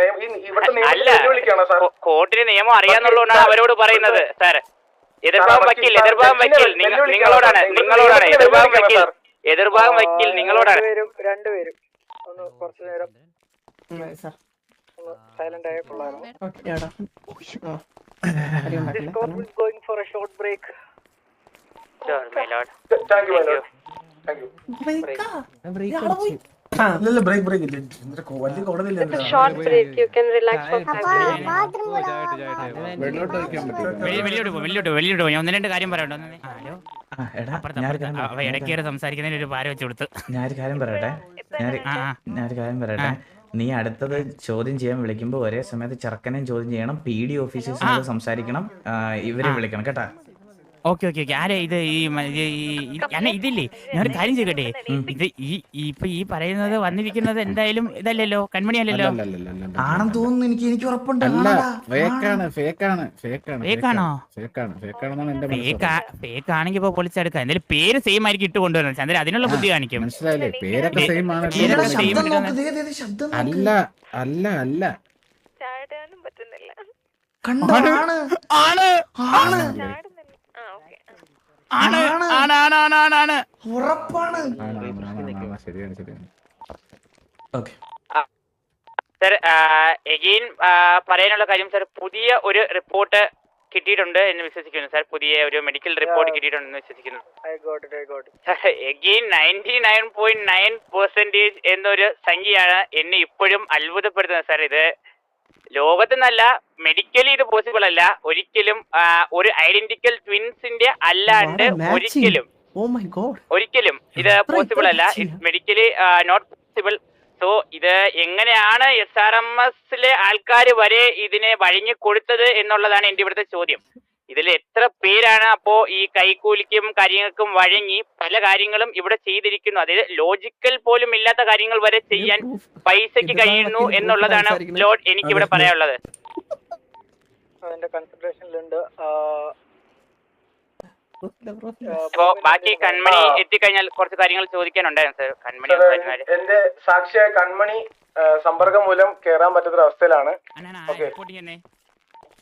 [SPEAKER 4] വെല്ലുവിളിക്കാണോ സാർ?
[SPEAKER 1] കോർട്ടിന് നിയമം അറിയാന്നുള്ളതാണ് അവരോട് പറയുന്നത് സാർ. എതിർഭാഗം വക്കീൽ നിങ്ങളോടാണ്. എതിർഭാഗം വക്കീൽ നിങ്ങളോടാണ്.
[SPEAKER 8] രണ്ടുപേരും ഒന്ന് കുറച്ചു നേരം സൈലന്റ് ആയ കൊള്ളാമോ? going for a short break.
[SPEAKER 1] Sure, my lord.
[SPEAKER 4] Thank you, my lord. Thank you.
[SPEAKER 3] It's a short break. You can relax for 5 minutes.
[SPEAKER 1] വെളിയോട്ട് പോയി. ഒന്ന് രണ്ട് കാര്യം പറയണ്ടോ? ഇടയ്ക്കേറെ സംസാരിക്കുന്നതിന് ഒരു ഭാരം വെച്ച് കൊടുത്ത്.
[SPEAKER 6] ഞാനൊരു കാര്യം പറയട്ടെ. നീ അടുത്തത് ചോദ്യം ചെയ്യാൻ വിളിക്കുമ്പോ ഒരേ സമയത്ത് ചെറുക്കനെയും ചോദ്യം ചെയ്യണം, PD ഓഫീസേഴ്സിനോട് സംസാരിക്കണം, ഇവരെ വിളിക്കണം കേട്ടാ.
[SPEAKER 1] ഓക്കെ ഓക്കെ ഓക്കെ ആരെ ഇത് അല്ല ഇതില്ലേ ഞാനൊരു കാര്യം ചെയ്യട്ടെ ഇത് ഇപ്പൊ ഈ പറയുന്നത് വന്നിരിക്കുന്നത് എന്തായാലും ഇതല്ലല്ലോ കൺമണി അല്ലല്ലോ
[SPEAKER 6] ആണെന്ന് തോന്നുന്നു എനിക്ക് ഉറപ്പുണ്ട്.
[SPEAKER 5] അല്ല
[SPEAKER 6] ആണെടാ.
[SPEAKER 1] ഫേക്കാണോ
[SPEAKER 5] ഫേക്കാണെന്നാണ് എന്റെ
[SPEAKER 1] ഫേക്ക് ആണെങ്കിൽ ഇപ്പൊ പൊളിച്ചെടുക്കാം എന്തായാലും പേര് സെയിം ആയിരിക്കും ഇട്ട് കൊണ്ടുവരുന്നത് ചന്ദ്രൻ അതിനുള്ള ബുദ്ധി കാണിക്കും
[SPEAKER 5] മനസ്സിലായില്ലേ? പേരൊക്കെ സെയിം ആണ്.
[SPEAKER 6] എടാ, ശബ്ദം നോക്ക്. ദേ, ദേ, ദേ, ശബ്ദം നോക്ക്.
[SPEAKER 5] അല്ല അല്ല അല്ല
[SPEAKER 3] ചാടാനും പറ്റുന്നില്ല.
[SPEAKER 6] കണ്ടോ? ആണ്.
[SPEAKER 1] ആണ്
[SPEAKER 6] ആണ്.
[SPEAKER 3] ചാടുന്നില്ല.
[SPEAKER 1] ആണ് ആണ് ആണ് ആണ് ആണ് ആണ്
[SPEAKER 6] ഉറപ്പാണ്.
[SPEAKER 5] ശരിയാണ് ശരിയാണ്.
[SPEAKER 6] ഓക്കെ.
[SPEAKER 1] സർ എഗെയിൻ പറയാനുള്ള കാര്യം സർ പുതിയ ഒരു റിപ്പോർട്ട് കിട്ടിയിട്ടുണ്ട് എന്ന് വിശ്വസിക്കുന്നു സർ പുതിയ ഒരു മെഡിക്കൽ റിപ്പോർട്ട് കിട്ടിയിട്ടുണ്ടെന്ന് വിശ്വസിക്കുന്നു എഗെയിൻ 99.9% എന്നൊരു സംഖ്യയാണ് എന്നെ ഇപ്പോഴും അത്ഭുതപ്പെടുത്തുന്നത് സർ ഇത് ലോകത്തുനിന്നല്ല മെഡിക്കലി ഇത് പോസിബിൾ അല്ല ഒരിക്കലും ഒരു ഐഡന്റിക്കൽ ട്വിൻസിന്റെ അല്ലാണ്ട് ഒരിക്കലും ഇത് പോസിബിൾ അല്ല മെഡിക്കലി നോട്ട് പോസിബിൾ സോ ഇത് എങ്ങനെയാണ് SRMS ആൾക്കാർ വരെ ഇതിനെ വഴങ്ങി കൊടുത്തത് എന്നുള്ളതാണ് എന്റെ ഇവിടുത്തെ ചോദ്യം ഇതിൽ എത്ര പേരാണ് അപ്പോ ഈ കൈക്കൂലിക്കും കാര്യങ്ങൾക്കും വഴങ്ങി പല കാര്യങ്ങളും ഇവിടെ ചെയ്തിരിക്കുന്നു അതായത് ലോജിക്കൽ പോലും ഇല്ലാത്ത കാര്യങ്ങൾ വരെ ചെയ്യാൻ പൈസക്ക് കഴിയുന്നു എന്നുള്ളതാണ് ലോഡ് എനിക്കിവിടെ പറയാനുള്ളത്
[SPEAKER 8] അതിന്റെ കൺസിഡറേഷനിലുണ്ട്.
[SPEAKER 1] അപ്പോ ബാക്കി കൺമണി എത്തിക്കഴിഞ്ഞാൽ കുറച്ച് കാര്യങ്ങൾ ചോദിക്കാനുണ്ടായിരുന്നു സർ കൺമണി
[SPEAKER 4] എന്റെ സാക്ഷിയായ കൺമണി സമ്പർക്കം മൂലം കേറാൻ പറ്റാത്ത അവസ്ഥയിലാണ്.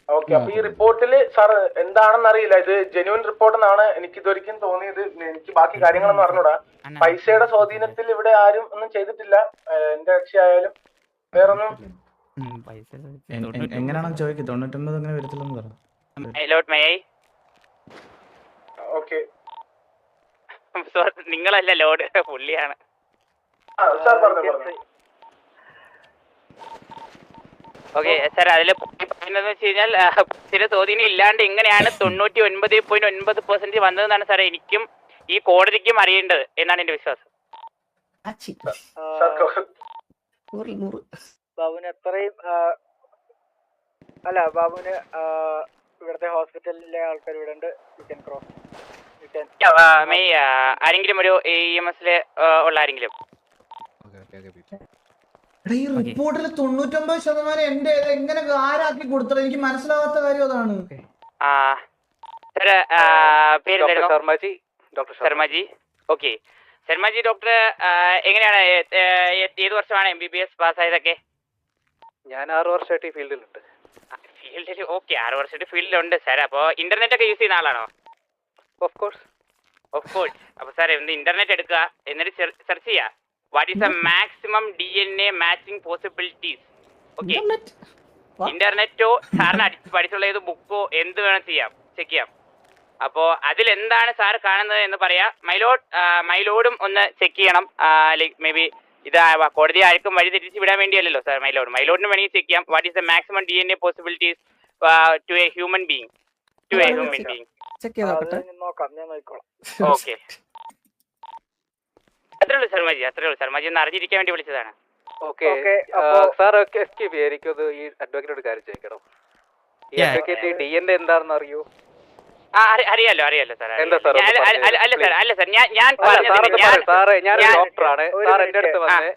[SPEAKER 4] ഓക്കെ അപ്പൊ ഈ റിപ്പോർട്ടില് സാർ എന്താണെന്ന് അറിയില്ല ഇത് ജെന്യൂൻ റിപ്പോർട്ട് എന്നാണ് എനിക്ക് ഇതൊരിക്കലും തോന്നിയത് എനിക്ക് ബാക്കി കാര്യങ്ങളൊന്നും അറിഞ്ഞൂടാ പൈസയുടെ സ്വാധീനത്തിൽ ഇവിടെ ആരും ഒന്നും ചെയ്തിട്ടില്ല എന്റെ കക്ഷി ആയാലും വേറൊന്നും
[SPEAKER 6] എങ്ങനെയാണെന്ന് ചോദിക്കും 99 അങ്ങനെ വരത്തില്ലെന്ന് പറഞ്ഞു.
[SPEAKER 4] ഓക്കെ
[SPEAKER 1] നിങ്ങളല്ല ലോഡ് പുള്ളിയാണ്
[SPEAKER 4] സാർ പറഞ്ഞു
[SPEAKER 1] ഓക്കെ സാർ അതില് പറയുന്നതെന്ന് വെച്ച് കഴിഞ്ഞാൽ ചില സ്വാധീനം ഇല്ലാണ്ട് എങ്ങനെയാണ് 99.9% വന്നതെന്നാണ് സാറേ എനിക്കും ഈ കോടതിക്കും അറിയേണ്ടത് എന്നാണ് എന്റെ വിശ്വാസം.
[SPEAKER 8] ബാബുവിന് എത്രയും അല്ല ബാബുവിന് ഇവിടുത്തെ ഹോസ്പിറ്റലിലെ ആൾക്കാർ ഇവിടെ ഉണ്ട്.
[SPEAKER 1] ആരെങ്കിലും ഒരു EMS ഉള്ള ആരെങ്കിലും
[SPEAKER 6] ഈ റിപ്പോർട്ടിൽ 99% എന്റെ എങ്ങനെ ആരാക്കി കൊടുത്തത് എനിക്ക് മനസ്സിലാവാത്ത കാര്യം അതാണ്.
[SPEAKER 1] ശർമ്മജി ഓക്കെ ശർമ്മജി ഡോക്ടർ എങ്ങനെയാണ് ഏത് വർഷമാണ് MBBS പാസ്സായതൊക്കെ?
[SPEAKER 8] ഞാൻ 6 വർഷമായിട്ട് ഈ ഫീൽഡിലുണ്ട്.
[SPEAKER 1] ഓക്കെ 6 വർഷമായിട്ട് ഫീൽഡിലുണ്ട് സാർ അപ്പോൾ ഇന്റർനെറ്റ് ഒക്കെ യൂസ് ചെയ്യുന്ന ആളാണോ?
[SPEAKER 8] ഓഫ് കോഴ്സ്
[SPEAKER 1] അപ്പൊ സാർ ഒന്ന് ഇന്റർനെറ്റ് എടുക്കുക എന്നിട്ട് സെർച്ച് ചെയ്യുക what is the maximum DNA matching possibilities. Okay ഇന്റർനെറ്റോ സാറിന് പഠിച്ചുള്ള ഏത് ബുക്കോ എന്ത് വേണം ചെയ്യാം ചെക്ക് ചെയ്യാം. അപ്പോ അതിലെന്താണ് സാർ കാണുന്നത് എന്ന് പറയാ മൈലോഡും ഒന്ന് ചെക്ക് ചെയ്യണം. ലൈക്ക് മേ ബി ഇത് കോടതി ആർക്കും വഴി തെറ്റിച്ച് വിടാൻ വേണ്ടിയല്ലോ സാർ മൈലോഡിന് വേണമെങ്കിൽ ചെക്ക് ചെയ്യാം what is the maximum DNA possibilities to a human being
[SPEAKER 8] നോക്കാം ഞാൻ നോക്കിക്കോളാം.
[SPEAKER 1] ഓക്കെ അത്രേ ഉള്ളൂ ശർമ്മജി ഒന്ന് അറിഞ്ഞിരിക്കാൻ വേണ്ടി വിളിച്ചതാണ്.
[SPEAKER 8] സാർ എനിക്കത് ഈ അഡ്വക്കേറ്റോട് കാര്യം ചോദിക്കണം. ഈ അഡ്വക്കേറ്റ് DNA എന്താണെന്ന് അറിയോ?
[SPEAKER 1] അറിയാലോ സാർ.
[SPEAKER 8] എന്താ സാർ?
[SPEAKER 1] അല്ല സാർ ഞാൻ
[SPEAKER 8] ഡോക്ടറാണ്. സാർ എന്റെ അടുത്ത് വന്ന്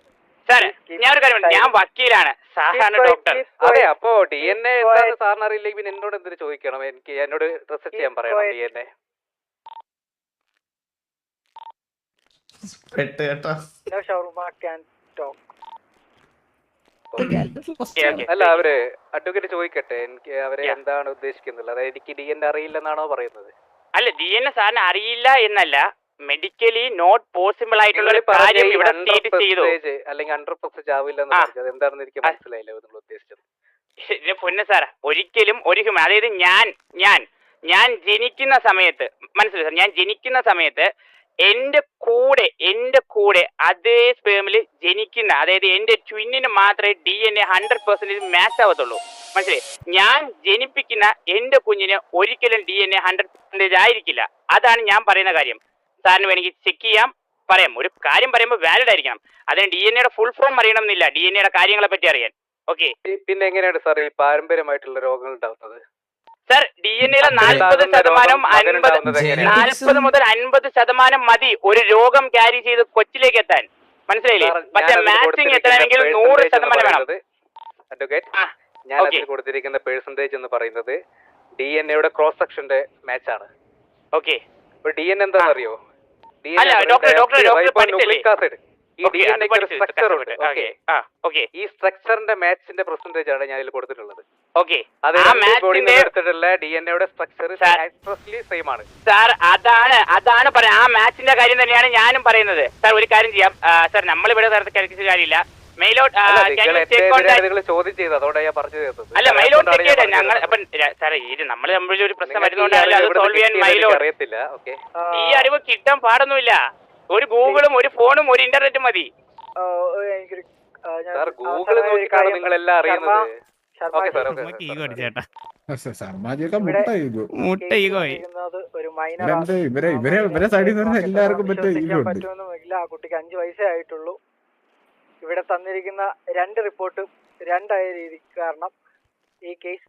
[SPEAKER 1] സാർ ഞാൻ ഒരു കാര്യം ഞാൻ വക്കീലാണ് സാറാണ് ഡോക്ടർ.
[SPEAKER 8] അതെ അപ്പോ DNA എന്താണെന്ന് സാറിന് അറിയില്ലെങ്കിൽ പിന്നെ എന്നോട് എന്തിനു ചോദിക്കണം? എന്നോട് റിസർച്ച് ചെയ്യാൻ പറയണം DNA. അല്ല അവര് അഡ്വക്കേറ്റ് ചോദിക്കട്ടെ എനിക്ക് അവരെ എന്താണ് ഉദ്ദേശിക്കുന്നത്. അതായത് എനിക്ക് DNA അറിയില്ലെന്നാണോ പറയുന്നത്?
[SPEAKER 1] അല്ല DNA സാറിന് അറിയില്ല എന്നല്ല മെഡിക്കലി നോട്ട് പോസിബിൾ ആയിട്ടുള്ള ഒരു കാര്യം ഇവിടെ സ്റ്റേറ്റ് ചെയ്തു
[SPEAKER 8] അല്ലെങ്കിൽ 100% ആവില്ലെന്ന് പറഞ്ഞത് എന്താണെന്ന് എനിക്ക് മനസ്സിലായില്ല നിങ്ങൾ ഉദ്ദേശിച്ചത്.
[SPEAKER 1] പൊന്നു സാർ ഒരിക്കലും ഒരു ഹ്യൂമൻ അതായത് ഞാൻ ജനിക്കുന്ന സമയത്ത് മനസ്സിലായി സാർ ഞാൻ ജനിക്കുന്ന സമയത്ത് എന്റെ കൂടെ അതേ സ്പേമിൽ ജനിക്കുന്ന അതായത് എന്റെ ട്വിന്നിന് മാത്രമേ DNA 100% മാച്ച് ആവത്തുള്ളൂ. മനസ്സിലായി ഞാൻ ജനിപ്പിക്കുന്ന എന്റെ കുഞ്ഞിന് ഒരിക്കലും DNA 100% ആയിരിക്കില്ല. അതാണ് ഞാൻ പറയുന്ന കാര്യം. സാറിന് വേണമെങ്കിൽ ചെക്ക് ചെയ്യാം പറയാം. ഒരു കാര്യം പറയുമ്പോൾ വാലിഡ് ആയിരിക്കണം. അതിന് DNA ഫുൾ ഫോം അറിയണം എന്നില്ല DNA കാര്യങ്ങളെ പറ്റി അറിയാൻ. ഓക്കെ
[SPEAKER 8] പിന്നെ എങ്ങനെയാണ് സാർ ഈ പാരമ്പര്യമായിട്ടുള്ള രോഗങ്ങൾ ഉണ്ടാവുന്നത്?
[SPEAKER 1] സർ DNA-യിലെ 40% മുതൽ 50% മതി ഒരു രോഗം ക്യാരി ചെയ്ത് കൊച്ചിലേക്ക് എത്താൻ, മനസ്സിലായില്ലേ? പക്ഷെ മാച്ചിങ് എത്തണമെങ്കിൽ 100% വേണം.
[SPEAKER 9] അഡ്വക്കേറ്റ്, ഞാൻ അതിൽ കൊടുത്തിരിക്കുന്ന പെർസെന്റേജ് എന്ന് പറയുന്നത് DNA-യുടെ ക്രോസ് സെക്ഷന്റെ മാച്ച് ആണ്.
[SPEAKER 1] ഓക്കെ,
[SPEAKER 9] DNA എന്താണെന്ന് അറിയോ?
[SPEAKER 1] അല്ല ഡോക്ടർ പഠിച്ചല്ലേ?
[SPEAKER 9] ഈ DNA സ്ട്രക്ചർ ഉണ്ട്. ഈ സ്ട്രക്ചറിന്റെ മാച്ചിന്റെ പെർസെന്റേജ് ആണ് ഞാൻ ഇതിൽ കൊടുത്തിട്ടുള്ളത്.
[SPEAKER 1] ഓക്കെ,
[SPEAKER 9] എടുത്തിട്ടുള്ള DNA-യുടെ സ്ട്രക്ചർ എക്സ്പ്രസ്ലി സെയിം ആണ്.
[SPEAKER 1] സാർ അതാണ് പറയാം, ആ മാച്ചിന്റെ കാര്യം തന്നെയാണ് ഞാനും പറയുന്നത്. സാർ ഒരു കാര്യം ചെയ്യാം സാർ, നമ്മളിവിടെ കളിച്ച കാര്യമില്ല.
[SPEAKER 9] ചോദ്യം ചെയ്തു, അതോടെ ഞാൻ പറഞ്ഞു തീർത്തത്.
[SPEAKER 1] അല്ല മൈലോട്ട് ഞങ്ങൾ സാറേ നമ്മൾ തമ്മിൽ ഒരു പ്രശ്നം വരുന്നോണ്ട്
[SPEAKER 9] അറിയത്തില്ല. ഓക്കെ,
[SPEAKER 1] ഈ അറിവ് കിട്ടാൻ പാടൊന്നുമില്ല. ഒരു ഗൂഗിളും ഒരു ഫോണും ഒരു ഇന്റർനെറ്റും മതി.
[SPEAKER 9] സാർ ഗൂഗിൾ നോക്കിയിട്ടാണ് നിങ്ങളെല്ലാം അറിയുന്നത്.
[SPEAKER 5] ഇവരെ സൈഡിൽ നിന്ന് എല്ലാവർക്കും
[SPEAKER 8] പറ്റുമെന്നില്ല. ആ കുട്ടിക്ക് 5 വയസ്സേ ആയിട്ടുള്ളൂ. ഇവിടെ തന്നിരിക്കുന്ന 2 റിപ്പോർട്ടും 2 രീതി കാരണം ഈ കേസ്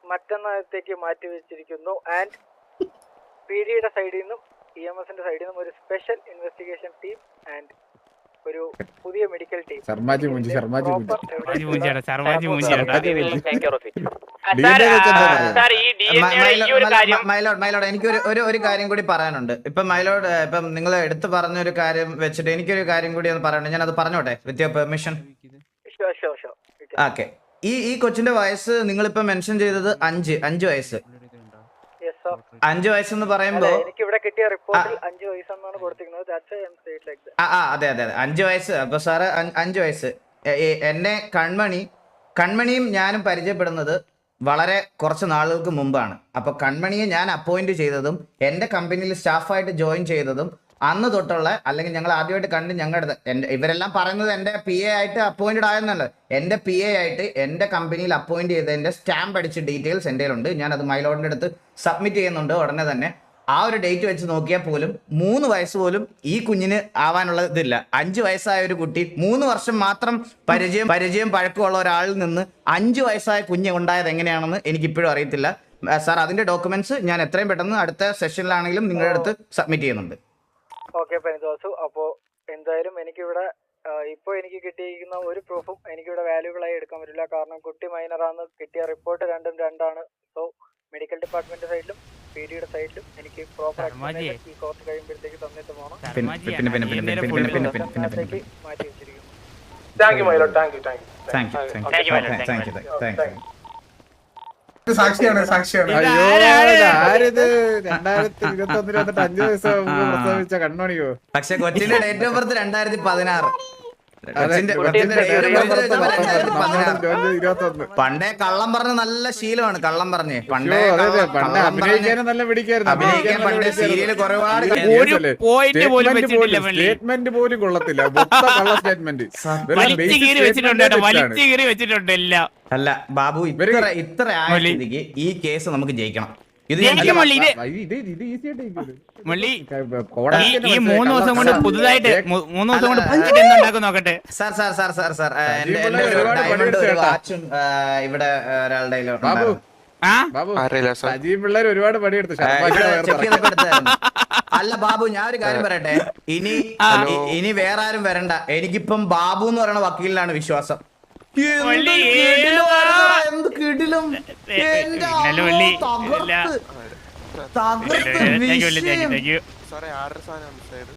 [SPEAKER 8] മറ്റന്നാളത്തേക്ക് മാറ്റിവെച്ചിരിക്കുന്നു. ആൻഡ് PDയുടെ സൈഡിൽ നിന്നും EMSന്റെ സൈഡിൽ നിന്നും ഒരു സ്പെഷ്യൽ ഇൻവെസ്റ്റിഗേഷൻ ടീം ആൻഡ് ഒരു പുതിയ മെഡിക്കൽ ടീം.
[SPEAKER 6] മൈലോഡ് എനിക്ക് ഒരു കാര്യം കൂടി പറയാനുണ്ട്. ഇപ്പൊ മൈലോഡ് ഇപ്പം നിങ്ങൾ എടുത്തു പറഞ്ഞൊരു കാര്യം വെച്ചിട്ട് എനിക്കൊരു കാര്യം കൂടി ഒന്ന് പറയാനുണ്ട്. ഞാൻ അത് പറഞ്ഞോട്ടെ വിത്ത് യുവർ പെർമിഷൻ? ഓക്കെ, ഈ കൊച്ചിന്റെ വയസ്സ് നിങ്ങളിപ്പോ മെൻഷൻ ചെയ്തത് 5 വയസ്സ്. 5 വയസ്സെന്ന് പറയുമ്പോ
[SPEAKER 8] എനിക്കിവിടെ കിട്ടിയ റിപ്പോർട്ടിൽ 5 വയസ്സെന്നാണ് കൊടുത്തിരിക്കുന്നത്.
[SPEAKER 6] അതെ 5 വയസ്സ്. അപ്പൊ സാറ് 5 വയസ്സ്. എന്നെ കൺമണിയും ഞാനും പരിചയപ്പെടുന്നത് വളരെ കുറച്ച് നാളുകൾക്ക് മുമ്പാണ്. അപ്പൊ കൺമണിയെ ഞാൻ അപ്പോയിന്റ് ചെയ്തതും എന്റെ കമ്പനിയിൽ സ്റ്റാഫായിട്ട് ജോയിൻ ചെയ്തതും അന്ന് തൊട്ടുള്ള, അല്ലെങ്കിൽ ഞങ്ങൾ ആദ്യമായിട്ട് കണ്ട് ഞങ്ങളുടെ ഇവരെല്ലാം പറയുന്നത് എന്റെ PA ആയിട്ട് അപ്പോയിന്റഡ് ആയെന്നല്ല, എന്റെ PA ആയിട്ട് എന്റെ കമ്പനിയിൽ അപ്പോയിന്റ് ചെയ്തതിന്റെ സ്റ്റാമ്പ് അടിച്ച ഡീറ്റെയിൽസ് എൻ്റെ ഉണ്ട്. ഞാൻ അത് മൈലോഡിന്റെ അടുത്ത് സബ്മിറ്റ് ചെയ്യുന്നുണ്ട് ഉടനെ തന്നെ. ആ ഒരു ഡേറ്റ് വെച്ച് നോക്കിയാൽ പോലും 3 വയസ്സ് പോലും ഈ കുഞ്ഞിന് ആവാനുള്ള ഇതില്ല. 5 വയസ്സായ ഒരു കുട്ടി 3 വർഷം മാത്രം പരിചയം പഴക്കമുള്ള ഒരാളിൽ നിന്ന് 5 വയസ്സായ കുഞ്ഞ് ഉണ്ടായത് എങ്ങനെയാണെന്ന് എനിക്കിപ്പോഴും അറിയത്തില്ല. സാർ അതിന്റെ ഡോക്യുമെന്റ്സ് ഞാൻ എത്രയും പെട്ടെന്ന് അടുത്ത സെഷനിലാണെങ്കിലും നിങ്ങളുടെ അടുത്ത് സബ്മിറ്റ് ചെയ്യുന്നുണ്ട്.
[SPEAKER 8] ഓക്കെ പെനിദോസു, അപ്പോൾ എന്തായാലും എനിക്കിവിടെ ഇപ്പോൾ എനിക്ക് കിട്ടിയിരിക്കുന്ന ഒരു പ്രൂഫും എനിക്കിവിടെ വാല്യൂബിളായി എടുക്കാൻ പറ്റില്ല. കാരണം കുട്ടി മൈനറാന്ന് കിട്ടിയ റിപ്പോർട്ട് 2ഉം 2ആണ്. സോ മെഡിക്കൽ ഡിപ്പാർട്ട്മെന്റ് സൈഡിലും PDയുടെ സൈഡിലും എനിക്ക് പ്രോപ്പർ ഈ കോർട്ട് കഴിയുമ്പോഴത്തേക്ക് തന്നിട്ട് പോകണം. മാറ്റി വെച്ചിരിക്കുന്നു.
[SPEAKER 4] Thank you മൈലോഡ്, thank you.
[SPEAKER 5] സാക്ഷിയാണ്. അയ്യോ, ആരിത് 2021 വന്നിട്ട് 5 വയസ്സ് പ്രസവിച്ച കണ്ണോണിയോ?
[SPEAKER 6] പക്ഷെ കൊച്ചിന്റെ ഡേറ്റ് ഓഫ് ബർത്ത് 2016. പണ്ടേ കള്ളം പറഞ്ഞ നല്ല ശീലമാണ്. കള്ളം പറഞ്ഞേ പണ്ടേ
[SPEAKER 5] അഭിനയിക്കാനും നല്ല
[SPEAKER 6] അഭിനയിക്കാൻ പണ്ടേ സീരിയല് ഒരുപാട്
[SPEAKER 5] സ്റ്റേറ്റ്മെന്റ് പോലും കൊള്ളത്തില്ല. സ്റ്റേറ്റ്മെന്റ്
[SPEAKER 6] അല്ല ബാബു, ഇത്ര ആഴ്ചക്ക് ഈ കേസ് നമുക്ക് ജയിക്കണം.
[SPEAKER 7] ഈ 3 ദിവസം കൊണ്ട് പുതുതായിട്ട് 3 ദിവസം കൊണ്ട് എന്തുണ്ടാക്കും നോക്കട്ടെ.
[SPEAKER 6] സാർ വാച്ചും ഇവിടെ ഒരാളുടെ
[SPEAKER 5] സജീവ് പിള്ളേർ ഒരുപാട് പണിയെടുത്തു.
[SPEAKER 6] അല്ല ബാബു, ഞാൻ ഒരു കാര്യം പറയട്ടെ, ഇനി വേറെ ആരും വരണ്ട. എനിക്കിപ്പം ബാബു എന്ന് പറയുന്ന വക്കീലിനാണ് വിശ്വാസം. എന്ത് കിടിലും തകർത്ത്